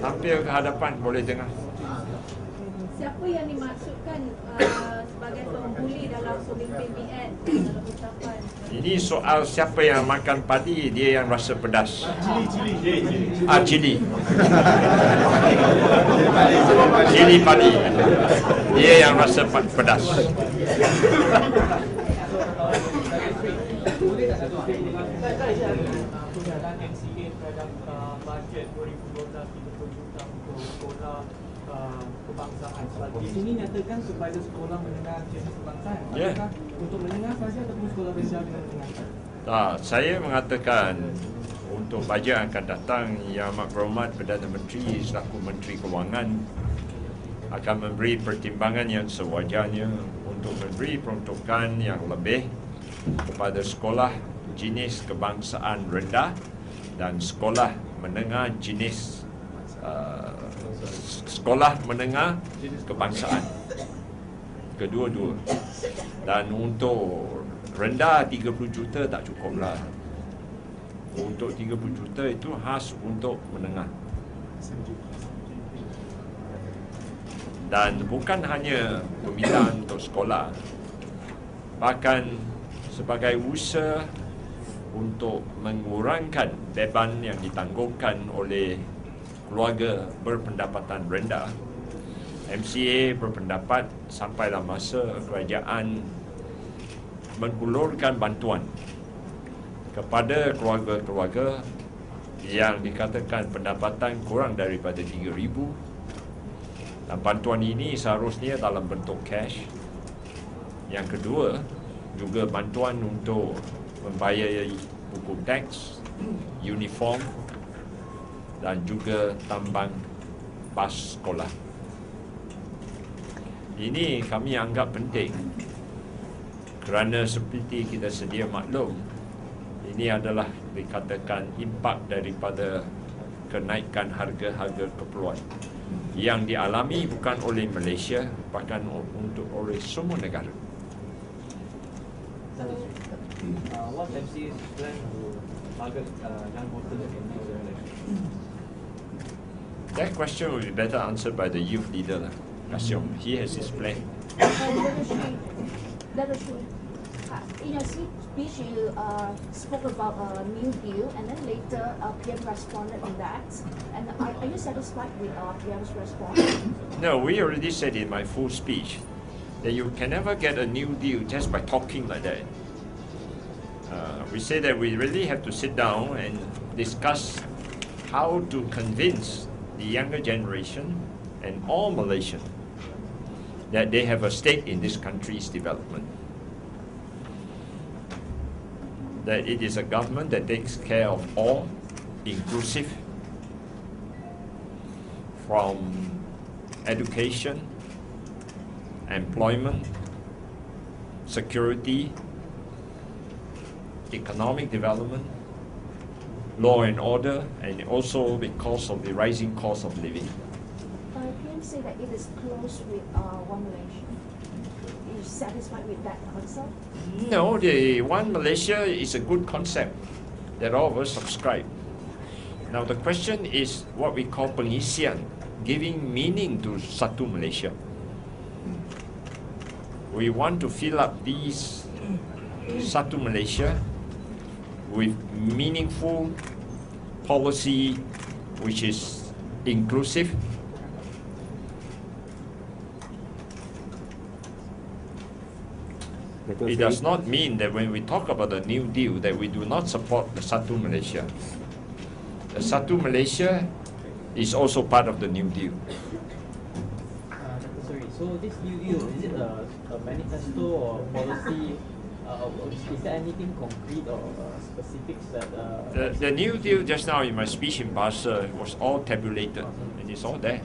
Tampil ke hadapan, boleh dengar. Siapa yang dimaksudkan sebagai pembuli dalam pemimpin BN dalam ucapan? Ini soal siapa yang makan padi, dia yang rasa pedas. Cili. Cili padi. Dia yang rasa pedas. MCA terhadap bajet 2012 juta untuk sekolah kebangsaan. Di sini nyatakan kepada sekolah menengah jenis kebangsaan. Apakah untuk menengah saja ataupun sekolah rendah dengan menengah? Saya mengatakan untuk bajet yang akan datang, Yang Amat Berhormat Perdana Menteri selaku Menteri Kewangan akan memberi pertimbangan yang sewajarnya untuk memberi peruntukan yang lebih kepada sekolah jenis kebangsaan rendah dan sekolah menengah jenis sekolah menengah kebangsaan kedua-dua. Dan untuk rendah 30 juta tak cukuplah. Untuk 30 juta itu khas untuk menengah. Dan bukan hanya permintaan untuk sekolah, bahkan sebagai usaha untuk mengurangkan beban yang ditanggungkan oleh keluarga berpendapatan rendah, MCA berpendapat sampailah masa kerajaan mengulurkan bantuan kepada keluarga-keluarga yang dikatakan pendapatan kurang daripada 3,000. Dan bantuan ini seharusnya dalam bentuk cash. Yang kedua, juga bantuan untuk membayar buku teks, uniform dan juga tambang bas sekolah. Ini kami anggap penting kerana seperti kita sedia maklum, ini adalah dikatakan impak daripada kenaikan harga-harga keperluan yang dialami bukan oleh Malaysia, bahkan untuk oleh semua negara. What MCA's plan to target young voters in the election? That question will be better answered by the youth leader, Kasyong. He has his plan. In your speech, you spoke about a new deal, and then later PM responded on that. And are you satisfied with PM's response? No, we already said in my full speech that you can never get a new deal just by talking like that. We say that we really have to sit down and discuss how to convince the younger generation and all Malaysians that they have a stake in this country's development. That it is a government that takes care of all, inclusive, from education, employment, security, economic development, law and order, and also because of the rising cost of living. PM say that it is close with One Malaysia. Are you satisfied with that concept? No, the One Malaysia is a good concept that all of us subscribe. Now the question is what we call pengisian, giving meaning to Satu Malaysia. We want to fill up these Satu Malaysia with meaningful policy which is inclusive, it does not mean that when we talk about the New Deal that we do not support the Satu Malaysia. The Satu Malaysia is also part of the New Deal. Sorry, so this new deal, is it a manifesto or policy? Is there anything concrete or specifics that... The New Deal just now in my speech in Bahasa was all tabulated and it's all there.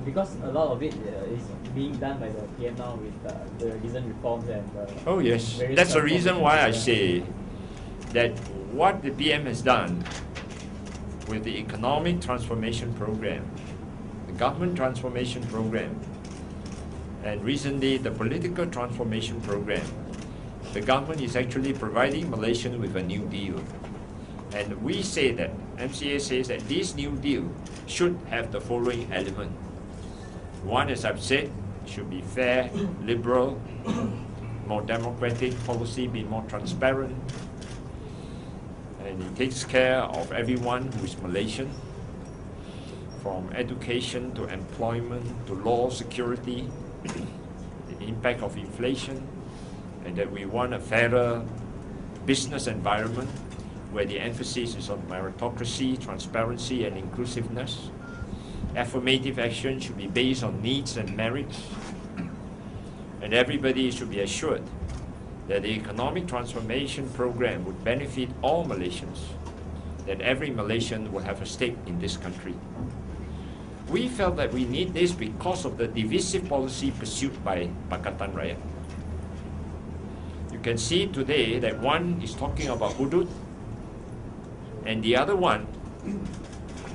Because a lot of it is being done by the PM now with the recent reforms and... Oh yes, that's the reason why I say that what the PM has done with the economic transformation program, the government transformation program, And recently, the political transformation program, the government is actually providing Malaysians with a new deal. And we say that, MCA says that this new deal should have the following element. One, as I've said, should be fair, liberal, more democratic, policy be more transparent, and it takes care of everyone who is Malaysian, from education to employment to law, security, the impact of inflation, and that we want a fairer business environment where the emphasis is on meritocracy, transparency, and inclusiveness. Affirmative action should be based on needs and merits, and everybody should be assured that the economic transformation program would benefit all Malaysians, that every Malaysian will have a stake in this country. We felt that we need this because of the divisive policy pursued by Pakatan Rakyat. You can see today that one is talking about hudud, and the other one,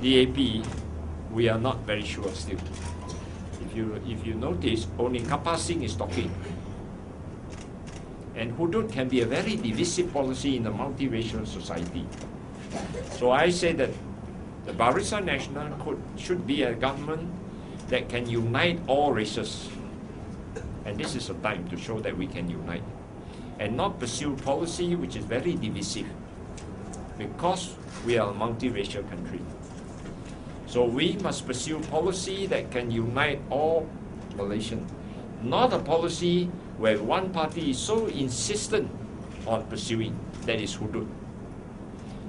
DAP, we are not very sure still. If you notice, only Kapal Singh is talking. And hudud can be a very divisive policy in a multiracial society. So I say that the Barisan Nasional should be a government that can unite all races. And this is a time to show that we can unite. And not pursue policy which is very divisive. Because we are a multiracial country. So we must pursue policy that can unite all Malaysians. Not a policy where one party is so insistent on pursuing, that is hudud.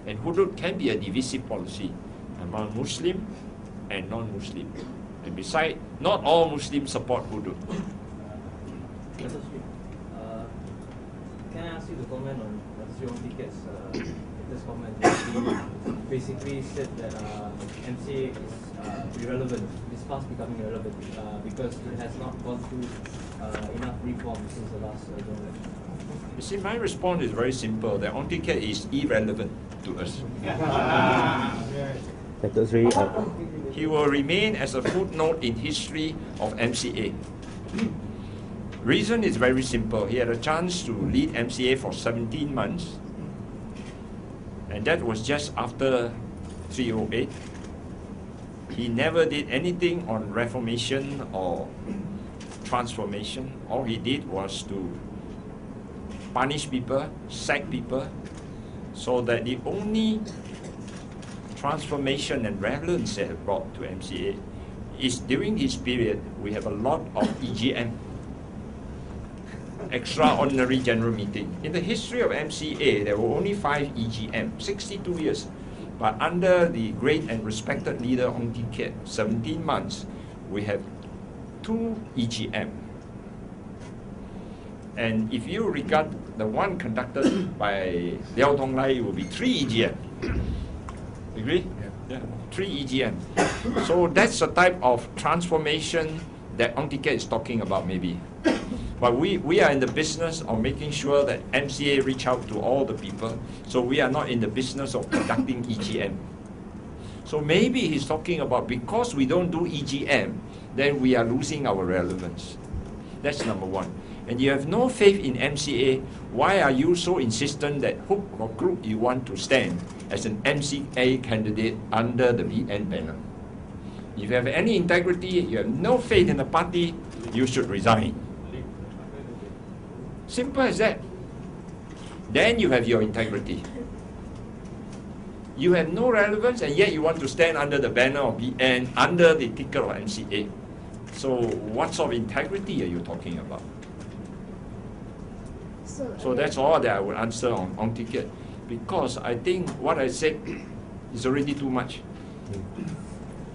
And hudud can be a divisive policy among Muslim and non-Muslim. And besides, not all Muslims support hudud. Can I ask you to comment on Tee Keat's latest comment? He basically said that MCA is irrelevant, is fast becoming irrelevant because it has not gone through enough reforms since the last general election. You see, my response is very simple, that Tee Keat is irrelevant to us. He will remain as a footnote in history of MCA. Reason is very simple. He had a chance to lead MCA for 17 months, and that was just after 308. He never did anything on reformation or transformation. All he did was to punish people, sack people, so that the only transformation and relevance that have brought to MCA is during his period, we have a lot of EGM, Extraordinary General Meeting. In the history of MCA, there were only 5 EGM, 62 years. But under the great and respected leader Tee Keat, 17 months, we have 2 EGM. And if you regard the one conducted by Liao Tong Lai, it will be 3 EGM. Agree? Yeah. 3 EGM. So that's the type of transformation that Tee Keat is talking about, maybe. But we are in the business of making sure that MCA reach out to all the people. So we are not in the business of conducting EGM. So maybe he's talking about because we don't do EGM, then we are losing our relevance. That's number one. And you have no faith in MCA, why are you so insistent that hook or crook you want to stand as an MCA candidate under the BN banner? If you have any integrity, you have no faith in the party, you should resign. Simple as that. Then you have your integrity. You have no relevance and yet you want to stand under the banner of BN, under the ticket of MCA. So what sort of integrity are you talking about? So that's all that I would answer on Tee Keat. Because I think what I said is already too much.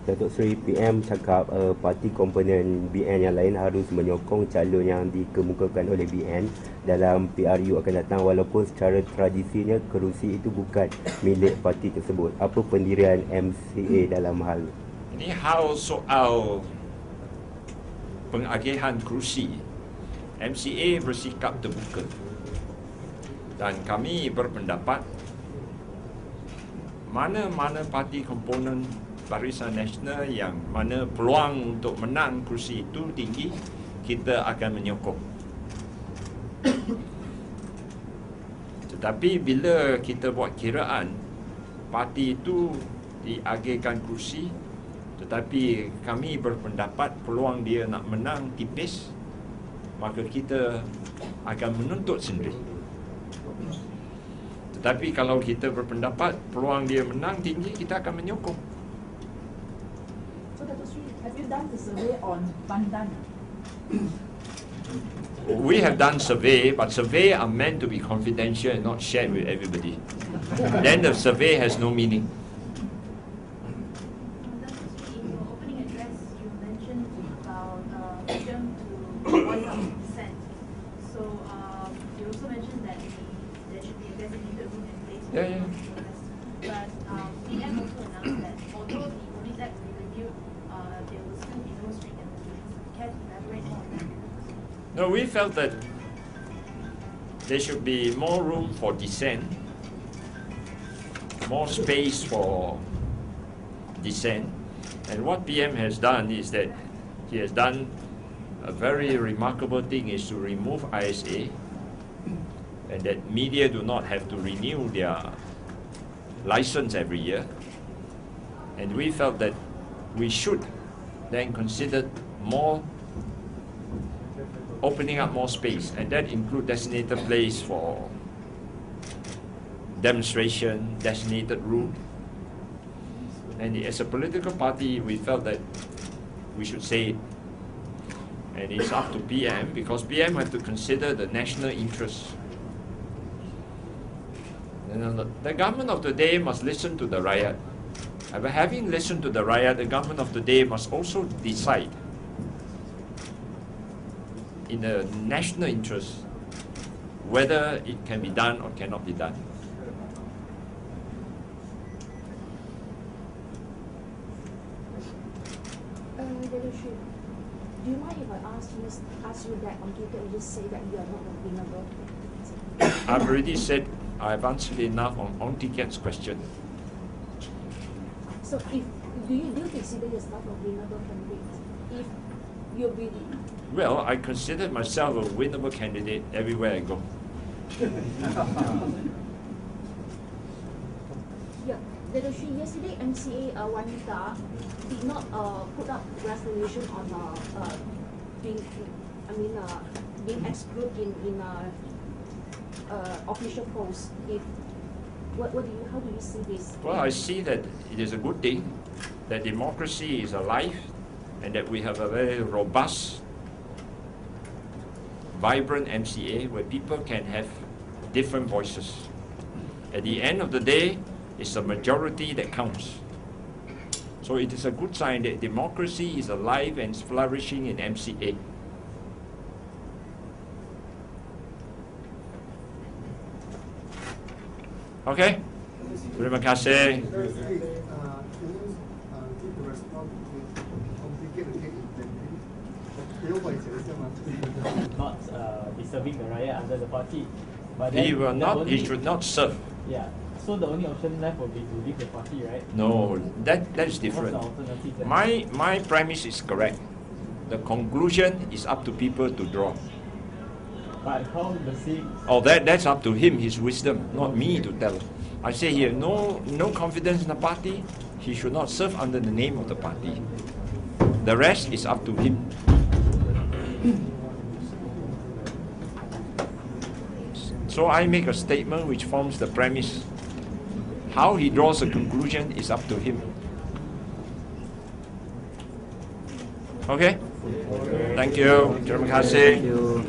Datuk Seri PM cakap parti komponen BN yang lain harus menyokong calon yang dikemukakan oleh BN dalam PRU akan datang walaupun secara tradisinya kerusi itu bukan milik parti tersebut. Apa pendirian MCA dalam hal ini? Hal soal pengagihan kerusi, MCA bersikap terbuka dan kami berpendapat mana-mana parti komponen Barisan Nasional yang mana peluang untuk menang kerusi itu tinggi, kita akan menyokong. Tetapi bila kita buat kiraan parti itu diagihkan kursi, tetapi kami berpendapat peluang dia nak menang tipis, maka kita akan menuntut sendiri. Tetapi kalau kita berpendapat peluang dia menang tinggi, kita akan menyokong. So Dato' Sri, have you done the survey on Pandan? We have done survey, but survey are meant to be confidential and not shared with everybody. Then the survey has no meaning. In your opening address, you mentioned about freedom to voice out dissent. So you also mentioned that there should be a designated room in place. Yeah. But PM also announced that although the Police Act will be reviewed, there will still be no street demonstrations. Can you elaborate more on that? No, we felt that there should be more room for dissent, more space for dissent. And what PM has done is that he has done a very remarkable thing, is to remove ISA, and that media do not have to renew their license every year. And we felt that we should then consider more opening up more space, and that include designated place for demonstration, designated route. And as a political party, we felt that we should say it. And it's up to PM, because PM have to consider the national interest. And the government of the day must listen to the rakyat. And having listened to the rakyat, the government of the day must also decide in the national interest whether it can be done or cannot be done. Dato' Sri, do you mind if I ask you that on Twitter, you just say that you are not available? I've already said I've answered enough on Tee Keat's question. So do you consider yourself a winnable candidate? If you're really... Well, I consider myself a winnable candidate everywhere I go. Yeah, Dato' Sri, yesterday MCA Wanita did not put up resolution on being excluded in official posts. How do you see this? Well, I see that it is a good thing that democracy is alive and that we have a very robust, vibrant MCA where people can have different voices. At the end of the day, it's the majority that counts. So it is a good sign that democracy is alive and flourishing in MCA. Okay? Terima kasih. Not be serving the rakyat under the party. But He then will the not. only- He should not serve. Yeah. So the only option left will be to leave the party, right? No, that is What's different. the alternative then? My premise is correct. The conclusion is up to people to draw. But how the same? Oh, that's up to him, his wisdom, not me to tell. I say here, no confidence in the party. He should not serve under the name of the party. The rest is up to him. So I make a statement which forms the premise. How he draws a conclusion is up to him. Okay? Thank you. Terima kasih. Thank you.